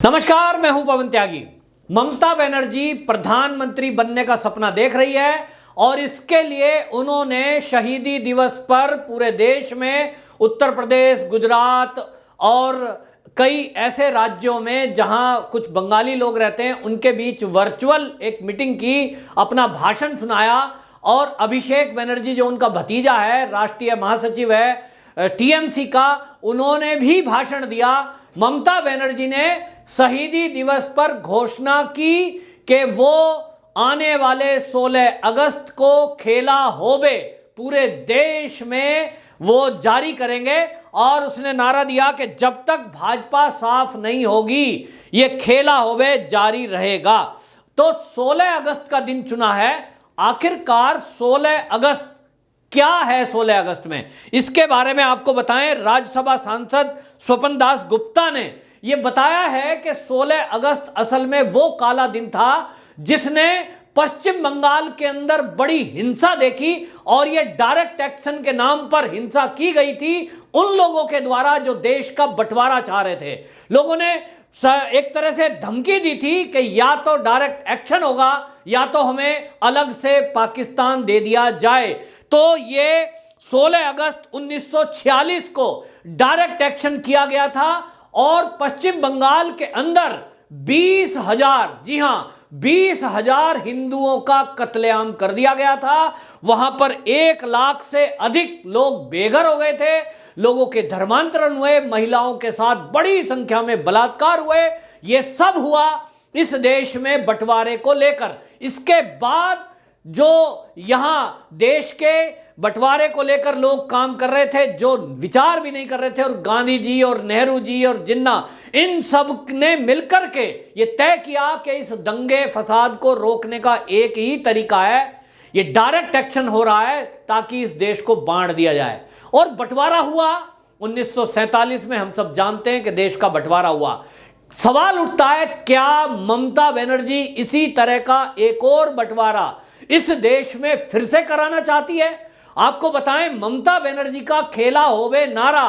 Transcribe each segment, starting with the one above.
नमस्कार, मैं हूं पवन त्यागी। ममता बनर्जी प्रधानमंत्री बनने का सपना देख रही है और इसके लिए उन्होंने शहीदी दिवस पर पूरे देश में उत्तर प्रदेश, गुजरात और कई ऐसे राज्यों में जहां कुछ बंगाली लोग रहते हैं उनके बीच वर्चुअल एक मीटिंग की, अपना भाषण सुनाया। और अभिषेक बनर्जी जो उनका भतीजा है, राष्ट्रीय महासचिव है टीएमसी का, उन्होंने भी भाषण दिया। ममता बनर्जी ने शहीदी दिवस पर घोषणा की कि वो आने वाले 16 अगस्त को खेला होबे पूरे देश में वो जारी करेंगे और उसने नारा दिया कि जब तक भाजपा साफ नहीं होगी ये खेला होबे जारी रहेगा। तो 16 अगस्त का दिन चुना है। आखिरकार 16 अगस्त क्या है? 16 अगस्त में इसके बारे में आपको बताएं, राज्यसभा सांसद स्वपन दास गुप्ता ने यह बताया है कि 16 अगस्त असल में वो काला दिन था जिसने पश्चिम बंगाल के अंदर बड़ी हिंसा देखी और यह डायरेक्ट एक्शन के नाम पर हिंसा की गई थी उन लोगों के द्वारा जो देश का बंटवारा चाह रहे थे। लोगों ने एक तरह से धमकी दी थी कि या तो डायरेक्ट एक्शन होगा या तो हमें अलग से पाकिस्तान दे दिया जाए। तो ये 16 अगस्त 1946 को डायरेक्ट एक्शन किया गया था और पश्चिम बंगाल के अंदर 20,000, जी हां 20,000 हिंदुओं का कत्लेआम कर दिया गया था। वहां पर 1 लाख से अधिक लोग बेघर हो गए थे, लोगों के धर्मांतरण हुए, महिलाओं के साथ बड़ी संख्या में बलात्कार हुए। यह सब हुआ इस देश में बंटवारे को लेकर। इसके बाद जो यहां देश के बंटवारे को लेकर लोग काम कर रहे थे, जो विचार भी नहीं कर रहे थे, और गांधी जी और नेहरू जी और जिन्ना, इन सब ने मिलकर के ये तय किया कि इस दंगे फसाद को रोकने का एक ही तरीका है, ये डायरेक्ट एक्शन हो रहा है ताकि इस देश को बांट दिया जाए। और बंटवारा हुआ 1947 में, हम सब जानते हैं कि देश का बंटवारा हुआ। सवाल उठता है, क्या ममता बनर्जी इसी तरह का एक और बंटवारा इस देश में फिर से कराना चाहती है? आपको बताएं, ममता बनर्जी का खेला होवे नारा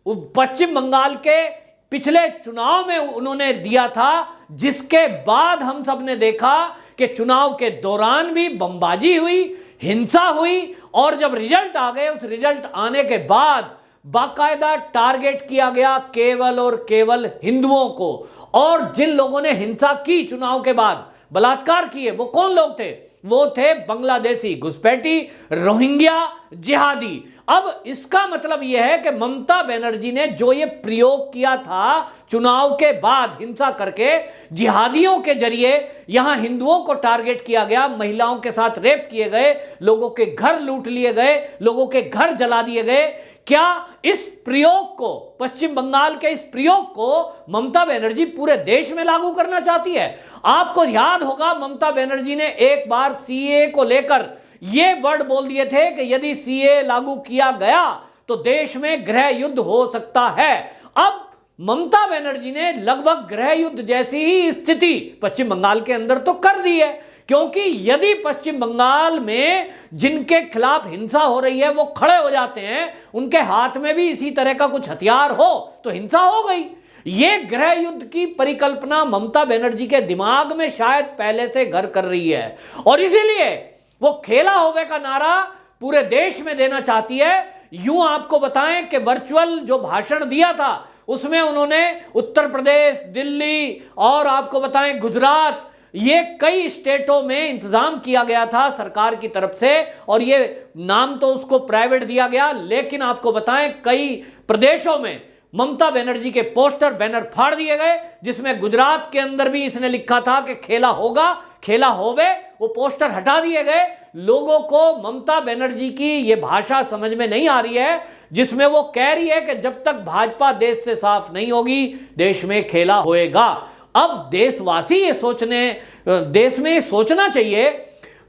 पश्चिम बंगाल के पिछले चुनाव में उन्होंने दिया था, जिसके बाद हम सब ने देखा कि चुनाव के दौरान भी बमबाजी हुई, हिंसा हुई और जब रिजल्ट आ गए, उस रिजल्ट आने के बाद बाकायदा टारगेट किया गया केवल और केवल हिंदुओं को। और जिन लोगों ने हिंसा की चुनाव के बाद, बलात्कार किए, वो कौन लोग थे? वो थे बांग्लादेशी घुसपैठी, रोहिंग्या, जिहादी। अब इसका मतलब यह है कि ममता बनर्जी ने जो ये प्रयोग किया था चुनाव के बाद हिंसा करके, जिहादियों के जरिए यहां हिंदुओं को टारगेट किया गया, महिलाओं के साथ रेप किए गए, लोगों के घर लूट लिए गए, लोगों के घर जला दिए गए। क्या इस प्रयोग को, पश्चिम बंगाल के इस प्रयोग को ममता बनर्जी पूरे देश में लागू करना चाहती है? आपको याद होगा, ममता बनर्जी ने एक बार सीए को लेकर यह वर्ड बोल दिए थे कि यदि सीए लागू किया गया तो देश में गृह युद्ध हो सकता है। अब ममता बनर्जी ने लगभग गृह युद्ध जैसी ही स्थिति पश्चिम बंगाल के अंदर तो कर दी है, क्योंकि यदि पश्चिम बंगाल में जिनके खिलाफ हिंसा हो रही है वो खड़े हो जाते हैं, उनके हाथ में भी इसी तरह का कुछ हथियार हो तो हिंसा हो गई। ये गृह युद्ध की परिकल्पना ममता बनर्जी के दिमाग में शायद पहले से घर कर रही है और इसीलिए वो खेला होवे का नारा पूरे देश में देना चाहती है। यूं आपको बताएं कि वर्चुअल जो भाषण दिया था उसमें उन्होंने उत्तर प्रदेश, दिल्ली और आपको बताएं गुजरात, ये कई स्टेटों में इंतजाम किया गया था सरकार की तरफ से, और ये नाम तो उसको प्राइवेट दिया गया, लेकिन आपको बताएं कई प्रदेशों में ममता बनर्जी के पोस्टर, बैनर फाड़ दिए गए, जिसमें गुजरात के अंदर भी इसने लिखा था कि खेला होगा, खेला होवे। वो पोस्टर हटा दिए गए। लोगों को ममता बनर्जी की ये भाषा समझ में नहीं आ रही है, जिसमें वो कह रही है कि जब तक भाजपा देश से साफ नहीं होगी देश में खेला होएगा। अब देशवासी ये देश में सोचना चाहिए।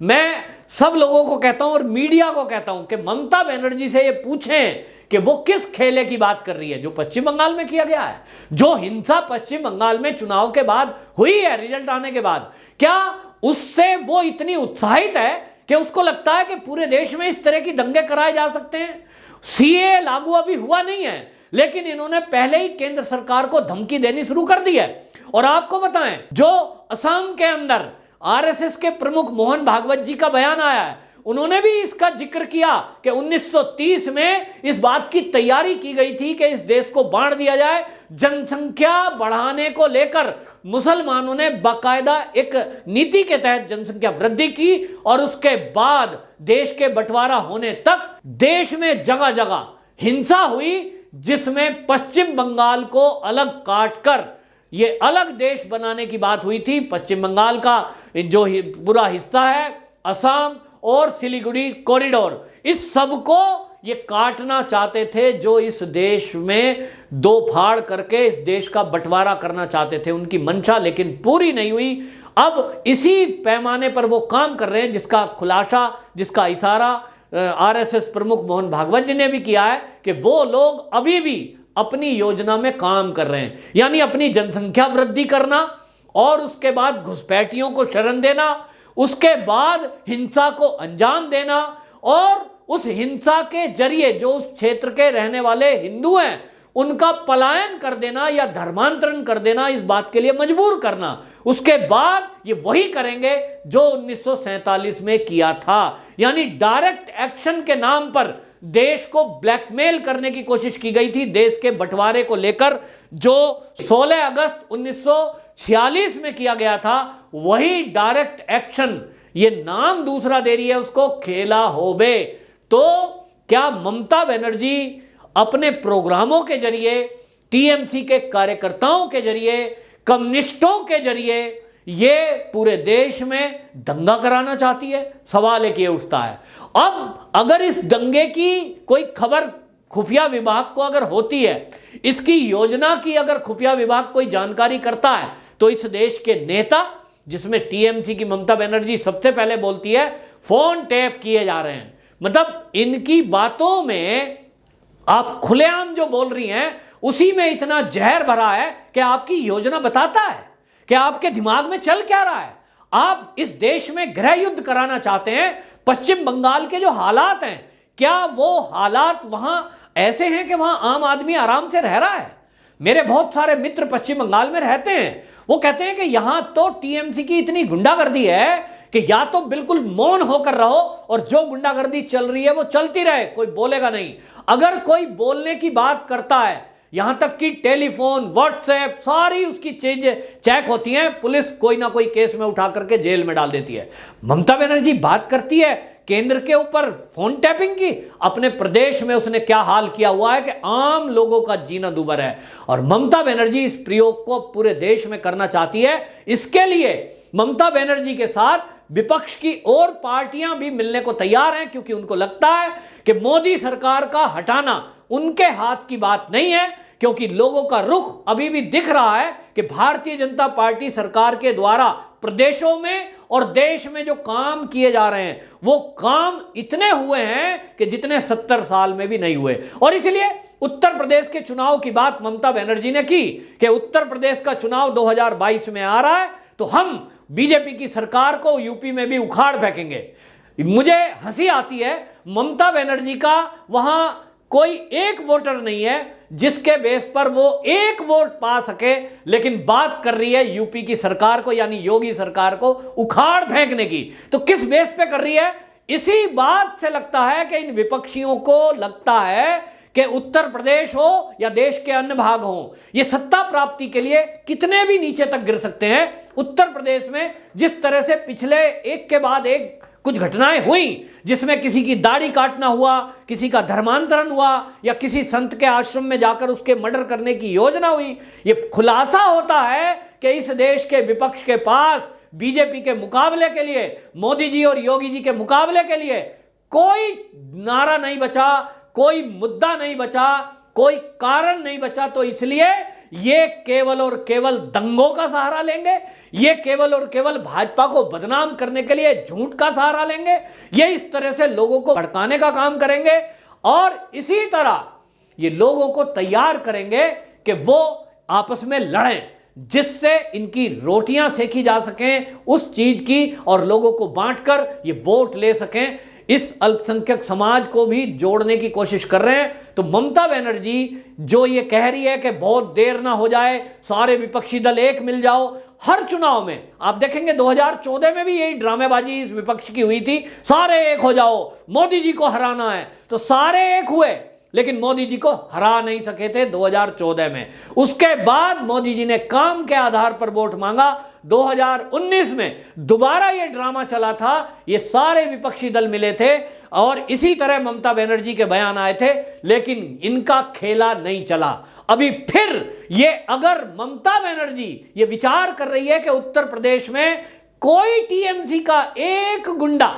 मैं सब लोगों को कहता हूं और मीडिया को कहता हूं कि ममता बनर्जी से ये पूछें कि वो किस खेले की बात कर रही है जो पश्चिम बंगाल में किया गया है। जो हिंसा पश्चिम बंगाल में चुनाव के बाद हुई है, रिजल्ट आने के बाद, क्या उससे वो इतनी उत्साहित है कि उसको लगता है कि पूरे देश में इस तरह की दंगे कराए जा सकते हैं? सीए लागू अभी हुआ नहीं है, लेकिन इन्होंने पहले ही केंद्र सरकार को धमकी देनी शुरू कर दी है। और आपको बताएं, जो असम के अंदर आरएसएस के प्रमुख मोहन भागवत जी का बयान आया है, उन्होंने भी इसका जिक्र किया कि 1930 में इस बात की तैयारी की गई थी कि इस देश को बांट दिया जाए। जनसंख्या बढ़ाने को लेकर मुसलमानों ने बाकायदा एक नीति के तहत जनसंख्या वृद्धि की और उसके बाद देश के बंटवारा होने तक देश में जगह जगह हिंसा हुई, जिसमें पश्चिम बंगाल को अलग काटकर ये अलग देश बनाने की बात हुई थी। पश्चिम बंगाल का जो पूरा हिस्सा है, असम और सिलीगुड़ी कॉरिडोर, इस सब को ये काटना चाहते थे, जो इस देश में दो फाड़ करके इस देश का बंटवारा करना चाहते थे। उनकी मंशा लेकिन पूरी नहीं हुई। अब इसी पैमाने पर वो काम कर रहे हैं, जिसका खुलासा, जिसका इशारा आरएसएस प्रमुख मोहन भागवत जी ने भी किया है कि वो लोग अभी भी अपनी योजना में काम कर रहे हैं, यानी अपनी जनसंख्या वृद्धि करना और उसके बाद घुसपैठियों को शरण देना, उसके बाद हिंसा को अंजाम देना और उस हिंसा के जरिए जो उस क्षेत्र के रहने वाले हिंदू हैं उनका पलायन कर देना या धर्मांतरण कर देना, इस बात के लिए मजबूर करना। उसके बाद ये वही करेंगे जो 1947 में किया था, यानी डायरेक्ट एक्शन के नाम पर देश को ब्लैकमेल करने की कोशिश की गई थी। देश के बंटवारे को लेकर जो 16 अगस्त 1946 में किया गया था, वही डायरेक्ट एक्शन, ये नाम दूसरा दे रही है उसको, खेला होबे। तो क्या ममता बनर्जी अपने प्रोग्रामों के जरिए, टीएमसी के कार्यकर्ताओं के जरिए, कम्युनिस्टों के जरिए ये पूरे देश में दंगा कराना चाहती है? सवाल एक ये उठता है। अब अगर इस दंगे की कोई खबर खुफिया विभाग को अगर होती है, इसकी योजना की अगर खुफिया विभाग कोई जानकारी करता है, तो इस देश के नेता, जिसमें टीएमसी की ममता बनर्जी सबसे पहले बोलती है, फोन टैप किए जा रहे हैं। मतलब इनकी बातों में आप खुलेआम जो बोल रही हैं उसी में इतना जहर भरा है कि आपकी योजना बताता है कि आपके दिमाग में चल क्या रहा है। आप इस देश में गृह युद्ध कराना चाहते हैं। पश्चिम बंगाल के जो हालात हैं, क्या वो हालात वहां ऐसे हैं कि वहां आम आदमी आराम से रह रहा है? मेरे बहुत सारे मित्र पश्चिम बंगाल में रहते हैं, वो कहते हैं कि यहां तो टीएमसी की इतनी गुंडागर्दी है कि या तो बिल्कुल मौन होकर रहो और जो गुंडागर्दी चल रही है वो चलती रहे, कोई बोलेगा नहीं। अगर कोई बोलने की बात करता है, यहां तक कि टेलीफोन, व्हाट्सएप, सारी उसकी चीजें चेक होती हैं, पुलिस कोई ना कोई केस में उठा करके जेल में डाल देती है। ममता बनर्जी बात करती है केंद्र के ऊपर फोन टैपिंग की, अपने प्रदेश में उसने क्या हाल किया हुआ है कि आम लोगों का जीना दूभर है। और ममता बनर्जी इस प्रयोग को पूरे देश में करना चाहती है। इसके लिए ममता बनर्जी के साथ विपक्ष की और पार्टियां भी मिलने को तैयार हैं, क्योंकि उनको लगता है कि मोदी सरकार का हटाना उनके हाथ की बात नहीं है, क्योंकि लोगों का रुख अभी भी दिख रहा है कि भारतीय जनता पार्टी सरकार के द्वारा प्रदेशों में और देश में जो काम किए जा रहे हैं वो काम इतने हुए हैं कि जितने 70 साल में भी नहीं हुए। और इसलिए उत्तर प्रदेश के चुनाव की बात ममता बनर्जी ने की कि उत्तर प्रदेश का चुनाव 2022 में आ रहा है, तो हम बीजेपी की सरकार को यूपी में भी उखाड़ फेंकेंगे। मुझे हंसी आती है, ममता बनर्जी का वहां कोई एक वोटर नहीं है जिसके बेस पर वो एक वोट पा सके, लेकिन बात कर रही है यूपी की सरकार को, यानी योगी सरकार को उखाड़ फेंकने की। तो किस बेस पे कर रही है? इसी बात से लगता है कि इन विपक्षियों को लगता है कि उत्तर प्रदेश हो या देश के अन्य भाग हो, ये सत्ता प्राप्ति के लिए कितने भी नीचे तक गिर सकते हैं। उत्तर प्रदेश में जिस तरह से पिछले एक के बाद एक कुछ घटनाएं हुई, जिसमें किसी की दाढ़ी काटना हुआ, किसी का धर्मांतरण हुआ, या किसी संत के आश्रम में जाकर उसके मर्डर करने की योजना हुई, ये खुलासा होता है कि इस देश के विपक्ष के पास बीजेपी के मुकाबले के लिए, मोदी जी और योगी जी के मुकाबले के लिए कोई नारा नहीं बचा, कोई मुद्दा नहीं बचा, कोई कारण नहीं बचा। तो इसलिए ये केवल और केवल दंगों का सहारा लेंगे, ये केवल और केवल भाजपा को बदनाम करने के लिए झूठ का सहारा लेंगे, ये इस तरह से लोगों को भड़काने का काम करेंगे और इसी तरह ये लोगों को तैयार करेंगे कि वो आपस में लड़ें, जिससे इनकी रोटियां सेकी जा सकें उस चीज की और लोगों को बांटकर ये वोट ले सकें। इस अल्पसंख्यक समाज को भी जोड़ने की कोशिश कर रहे हैं। तो ममता बनर्जी जो ये कह रही है कि बहुत देर ना हो जाए, सारे विपक्षी दल एक मिल जाओ, हर चुनाव में आप देखेंगे 2014 में भी यही ड्रामेबाजी इस विपक्ष की हुई थी, सारे एक हो जाओ, मोदी जी को हराना है, तो सारे एक हुए लेकिन मोदी जी को हरा नहीं सके थे 2014 में। उसके बाद मोदी जी ने काम के आधार पर वोट मांगा। 2019 में दोबारा ये ड्रामा चला था, ये सारे विपक्षी दल मिले थे और इसी तरह ममता बनर्जी के बयान आए थे, लेकिन इनका खेला नहीं चला। अभी फिर ये अगर ममता बनर्जी ये विचार कर रही है कि उत्तर प्रदेश में कोई टीएमसी का एक गुंडा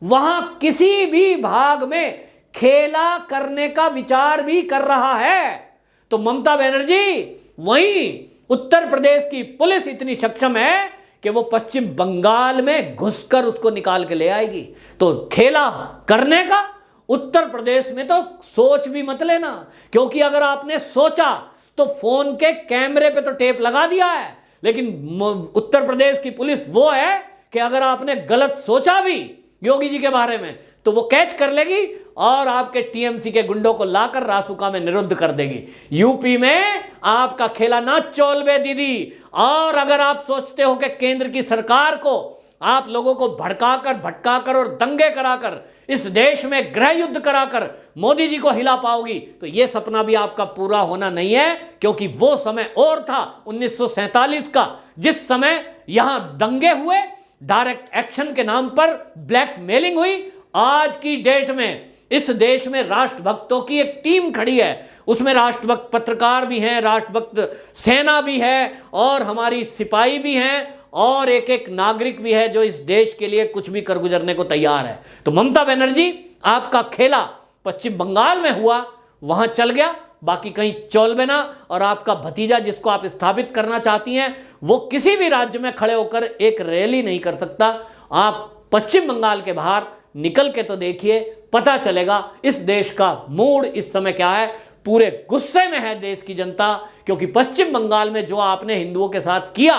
वहां किसी भी भाग में खेला करने का विचार भी कर रहा है, तो ममता बनर्जी वहीं उत्तर प्रदेश की पुलिस इतनी सक्षम है कि वो पश्चिम बंगाल में घुसकर उसको निकाल के ले आएगी। तो खेला करने का उत्तर प्रदेश में तो सोच भी मत लेना, क्योंकि अगर आपने सोचा तो फोन के कैमरे पे तो टेप लगा दिया है, लेकिन उत्तर प्रदेश की पुलिस वो है कि अगर आपने गलत सोचा भी योगी जी के बारे में तो वो कैच कर लेगी और आपके टीएमसी के गुंडों को लाकर रासुका में निरुद्ध कर देगी। यूपी में आपका खेला ना चोलबे दीदी। और अगर आप सोचते हो कि केंद्र की सरकार को आप लोगों को भड़काकर भटकाकर और दंगे कराकर इस देश में गृह युद्ध कराकर मोदी जी को हिला पाओगी, तो यह सपना भी आपका पूरा होना नहीं है, क्योंकि वो समय और था 1947 का, जिस समय यहां दंगे हुए, डायरेक्ट एक्शन के नाम पर ब्लैकमेलिंग हुई। आज की डेट में इस देश में राष्ट्रभक्तों की एक टीम खड़ी है, उसमें राष्ट्रभक्त पत्रकार भी हैं, राष्ट्रभक्त सेना भी है और हमारी सिपाही भी हैं और एक एक नागरिक भी है जो इस देश के लिए कुछ भी कर गुजरने को तैयार है। तो ममता बनर्जी, आपका खेला पश्चिम बंगाल में हुआ, वहां चल गया, बाकी कहीं चौलबे ना। और आपका भतीजा जिसको आप स्थापित करना चाहती हैं, वो किसी भी राज्य में खड़े होकर एक रैली नहीं कर सकता। आप पश्चिम बंगाल के बाहर निकल के तो देखिए, पता चलेगा इस देश का मूड इस समय क्या है। पूरे गुस्से में है देश की जनता, क्योंकि पश्चिम बंगाल में जो आपने हिंदुओं के साथ किया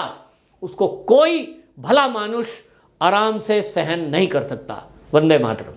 उसको कोई भला मानुष आराम से सहन नहीं कर सकता। वंदे मातरम।